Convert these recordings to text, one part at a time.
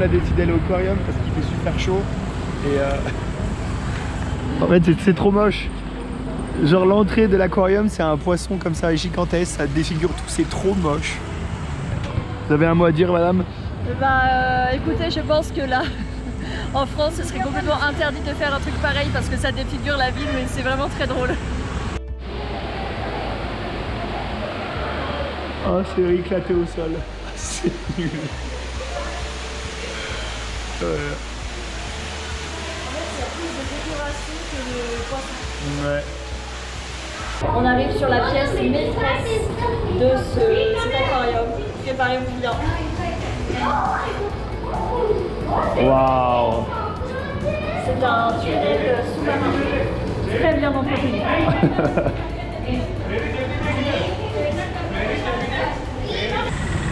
a décidé d'aller au aquarium parce qu'il fait super chaud. Et en fait, c'est trop moche. Genre l'entrée de l'aquarium, c'est un poisson comme ça gigantesque, ça défigure tout, c'est trop moche. Vous avez un mot à dire, madame? Écoutez, je pense que là, en France, ce serait complètement interdit de faire un truc pareil parce que ça défigure la ville, mais c'est vraiment très drôle. Oh, c'est éclaté au sol. C'est nul. Ouais. On arrive sur la pièce maîtresse de cet aquarium. Préparez-vous bien. Waouh. C'est un tunnel sous-marin très bien entretenu.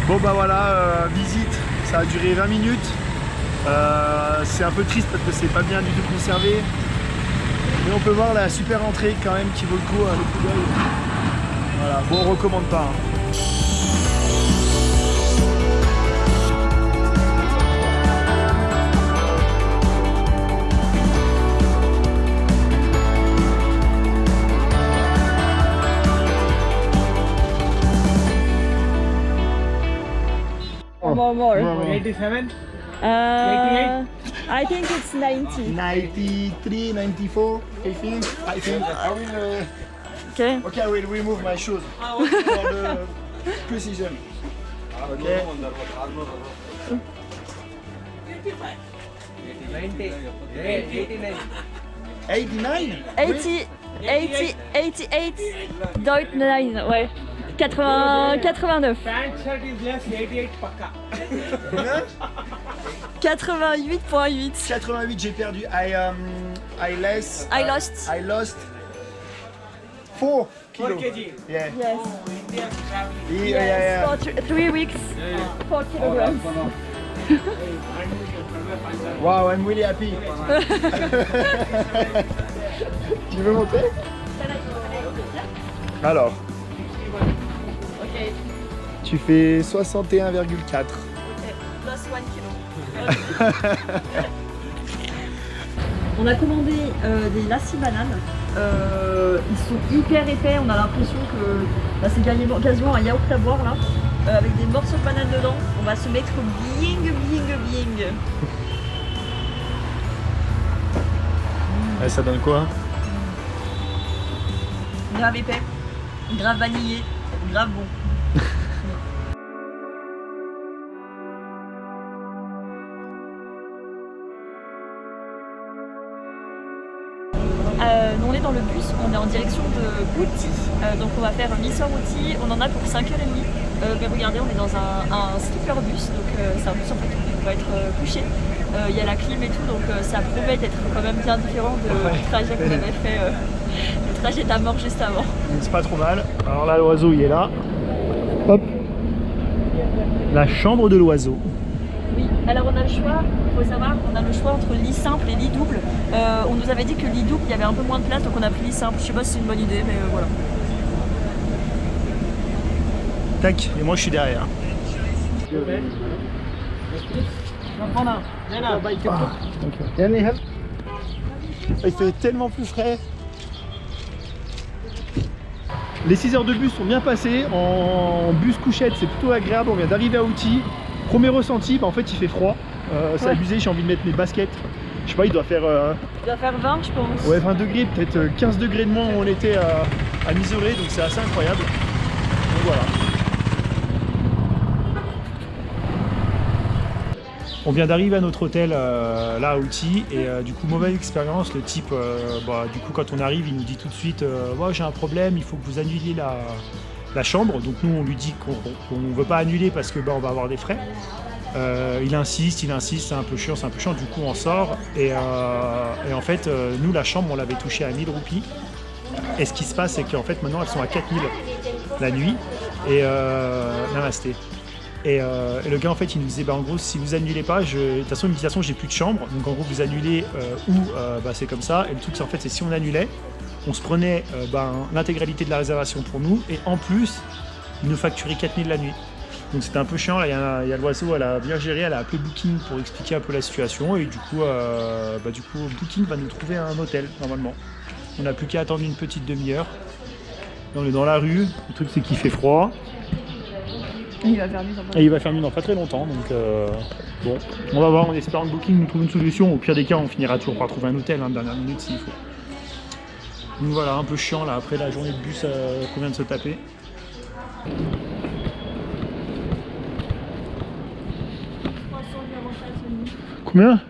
Bon bah voilà, visite, ça a duré 20 minutes. C'est un peu triste parce que c'est pas bien du tout conservé. Mais on peut voir la super entrée quand même qui vaut le coup, le coup d'œil. Voilà, bon on recommande pas. Hein. More. 87? 88? I think it's 90. 93, 94, I think. I will. Okay. Okay, I will remove my shoes for the precision. Okay. 90. 89. 89? 88.9, ouais. 89. Pant shirt is less 88 pakka. 88.8. 88, j'ai perdu. I lost. I lost 4 kilos. 4 kg. Yeah. Yes. India traveling. Yeah. For 3 weeks, 4 kilograms. Wow, I'm really happy. Tu veux monter? Alors, Ok. tu fais 61,4. Plus 1 kilo. On a commandé des lassi bananes. Ils sont hyper épais, on a l'impression que c'est quasiment un yaourt à boire là. Avec des morceaux de banane dedans. On va se mettre bing. Ça donne quoi? Grave épais, grave vanillé, grave bon. On est dans le bus, on est en direction de Outi, donc on va faire Mysore-Outi, on en a pour 5h30. Mais regardez, on est dans un sleeper bus, donc c'est un bus en fait où on va être couché. Il y a la clim et tout, donc ça promet d'être quand même bien différent du trajet qu'on avait fait, le trajet d'Amor juste avant. C'est pas trop mal. Alors là, l'oiseau il est là. Hop. La chambre de l'oiseau. Oui, alors on a le choix, il faut savoir, on a le choix entre lit simple et lit double. On nous avait dit que lit double, il y avait un peu moins de place, donc on a pris lit simple. Je sais pas si c'est une bonne idée, mais voilà. Tac, et moi je suis derrière. Il fait tellement plus frais. Les 6 heures de bus sont bien passées. En bus couchette, c'est plutôt agréable. On vient d'arriver à Outi. Premier ressenti, bah en fait il fait froid. C'est abusé, j'ai envie de mettre mes baskets. Je sais pas, il doit faire... Il doit faire 20 je pense. Ouais, 20 degrés, peut-être 15 degrés de moins où on était à Mysore, donc c'est assez incroyable. Donc voilà. On vient d'arriver à notre hôtel là à Outi et du coup mauvaise expérience. Le type, du coup quand on arrive, il nous dit tout de suite ouais, j'ai un problème, il faut que vous annuliez la chambre. Donc nous on lui dit qu'on ne veut pas annuler parce que on va avoir des frais. Il insiste, c'est un peu chiant, du coup on sort et en fait nous la chambre on l'avait touchée à 1000 roupies et ce qui se passe c'est qu'en fait maintenant elles sont à 4000 la nuit et namasté. Et le gars en fait il nous disait en gros si vous annulez pas, de toute façon j'ai plus de chambre, donc en gros vous annulez c'est comme ça. Et le truc c'est en fait c'est si on annulait, on se prenait l'intégralité de la réservation pour nous et en plus il nous facturait 4000 la nuit. Donc c'était un peu chiant, là il y a l'oiseau, elle a bien géré, elle a appelé Booking pour expliquer un peu la situation et du coup Booking va nous trouver un hôtel normalement. On n'a plus qu'à attendre une petite demi-heure. Là, on est dans la rue, le truc c'est qu'il fait froid. Et il va faire nuit dans pas Et il va faire nuit dans pas très longtemps, donc bon, on va voir, en espérant que Booking nous trouve une solution. Au pire des cas, on finira toujours par trouver un hôtel, dernière minute s'il faut. Donc voilà, un peu chiant là après la journée de bus qu'on vient de se taper. Combien?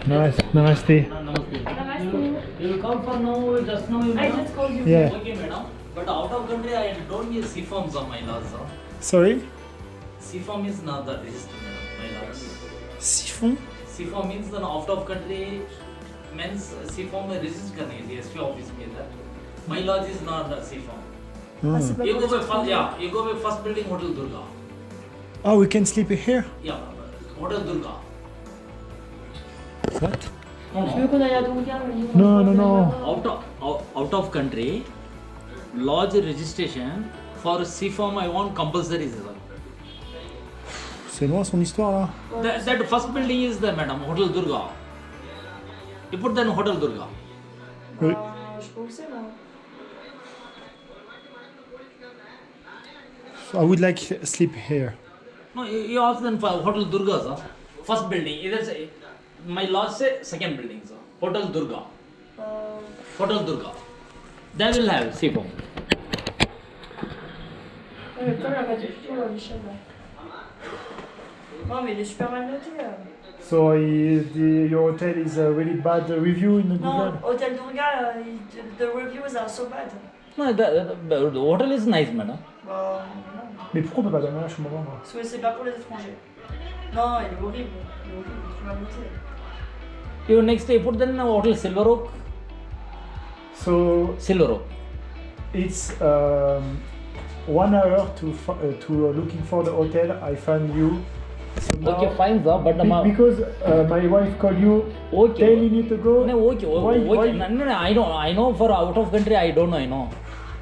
Namaste. You will come for now, just now you I know? just called you. Yeah. Okay, madam. But out of country, I don't use CFOMs on my laws. Sorry? CFOM is not the register, madam, my laws. Siphon? CFOM means the out of country means CFOM में register करनी है DSP office में इधर. My lodge is not the CFOM. Ah, c'est pas You pour go les by first, étrangers. yeah, you go by first building Hotel Durga. Oh, we can sleep here? Yeah, Hotel Durga. What? Tu veux qu'on aille à Durga? Non, non, non. Out of country, lodge registration for CFOM I want compulsory, sir. C'est loin son histoire là. That first building is the madam Hotel Durga. You put then Hotel Durga. Oui. Je sais pas où c'est là. I would like sleep here. No, you ask them for Hotel Durga, sir. First building. Either say my lodge say second building, sir. Hotel Durga. Hotel Durga. They will have CFOM. Ouais, mais comme la radio plutôt là, Michel là. Non, mais il est super mal noté là. So your hotel is a really bad review in Non, Google? Hôtel Durga, the reviews are so bad. No, the hotel is nice, madam. Bah, non. Mais pourquoi on peut pas donner la chambre? Parce que c'est pas pour les étrangers. Non, il est horrible. Il est horrible, il est trop mal noté. You next day put then Hotel Silver Oak. So Silver Oak. it's 1 hour to looking for the hotel. I found you. So now, Okay, fine, sir. But because my wife called you Okay. 10 minutes ago. No, okay, Why- okay. why- No, I know for out of country, I don't know, I know.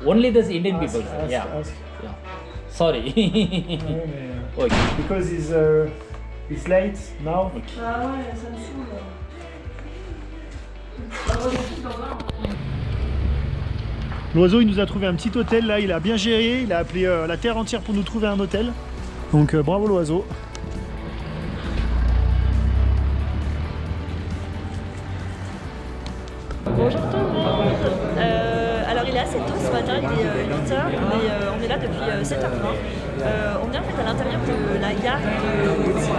Only this Indian people, sir. Ask- Yeah. ask. Yeah. Sorry. Ouais, mais, Okay. because it's late now. Ah ouais, ça me saoule. L'oiseau il nous a trouvé un petit hôtel là, il a bien géré, il a appelé la terre entière pour nous trouver un hôtel. Donc bravo l'oiseau. Bonjour tout le monde. Alors il est assez tôt ce matin, il est 8h, mais on est là depuis 7h20. On est en fait à l'intérieur de la gare de Outi.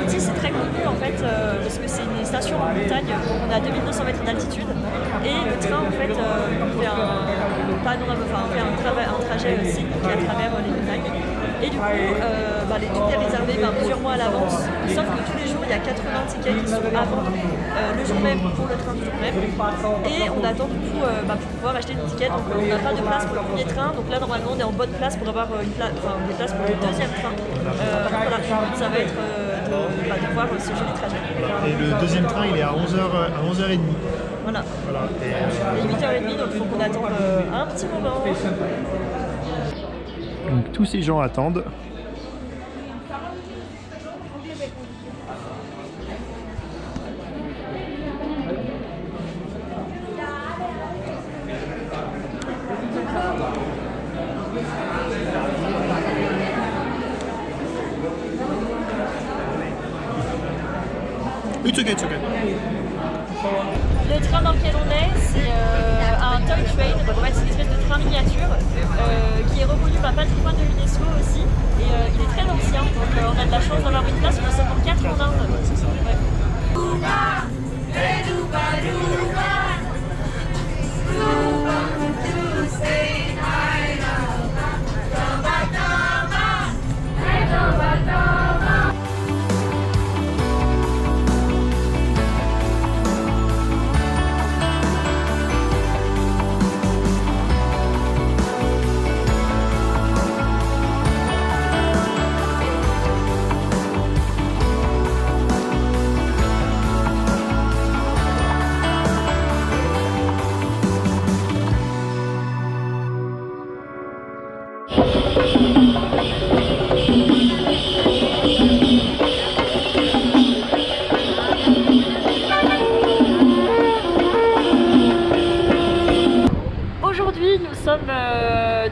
Outi c'est très connu en fait parce que c'est une station en montagne, on est à 2200 mètres d'altitude et le train en fait fait un trajet scénique à travers les montagnes. Et du coup, tout est réservé plusieurs mois à l'avance, sauf que tous les jours il y a 80 tickets qui sont à vendre le jour même pour le train du jour même. Et on attend du coup pour pouvoir acheter des tickets, donc on n'a pas de place pour le premier train, donc là normalement on est en bonne place pour avoir des places pour le deuxième train. Voilà, ça va être de voir ce joli trajet. Et le deuxième train il est à 11h30. Voilà. Voilà. Il est 8h30, donc il faut qu'on attende un petit moment. Donc tous ces gens attendent. It's okay, it's okay. Le train dans lequel on est, c'est un toy train, donc en fait c'est une espèce de train miniature qui est reconnu par patrimoine de l'UNESCO aussi, et il est très ancien, donc on a de la chance d'avoir une place pour 54 en Inde. Ouais.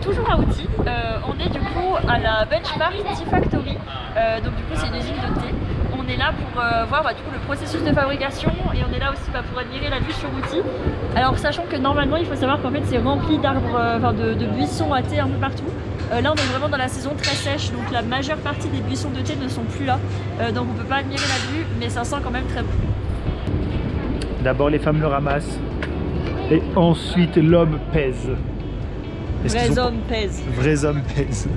toujours à Outy. On est du coup à la Benchmark Tea Factory. Donc du coup c'est une usine de thé. On est là pour voir du coup, le processus de fabrication et on est là aussi pour admirer la vue sur Outy. Alors sachant que normalement il faut savoir qu'en fait c'est rempli d'arbres, de buissons à thé un peu partout. Là on est vraiment dans la saison très sèche, donc la majeure partie des buissons de thé ne sont plus là. Donc on peut pas admirer la vue, mais ça sent quand même très bon. D'abord les femmes le ramassent et ensuite l'homme pèse. Vrais hommes pèsent. Vrais hommes pèsent.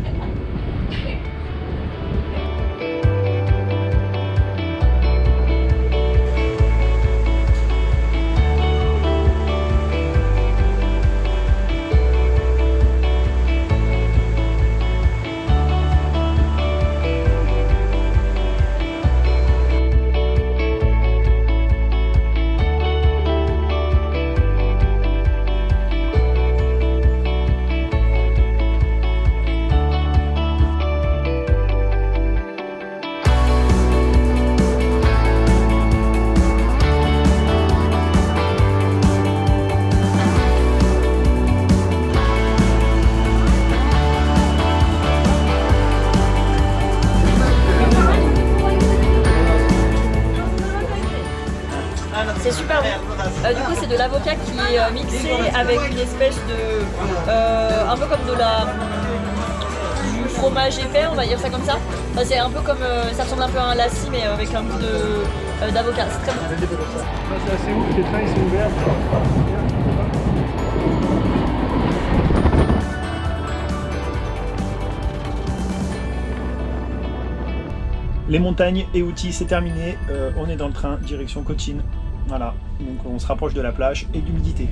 C'est super bon. Du coup, c'est de l'avocat qui est mixé avec une espèce de. Un peu comme du fromage épais, on va dire ça comme ça. Enfin, c'est un peu comme. Ça ressemble un peu à un lassi, mais avec un goût d'avocat. C'est très bon. C'est assez ouf, les trains ils sont ouverts. Les montagnes et Outy, c'est terminé. On est dans le train, direction Cochin. Voilà, donc on se rapproche de la plage et d'humidité.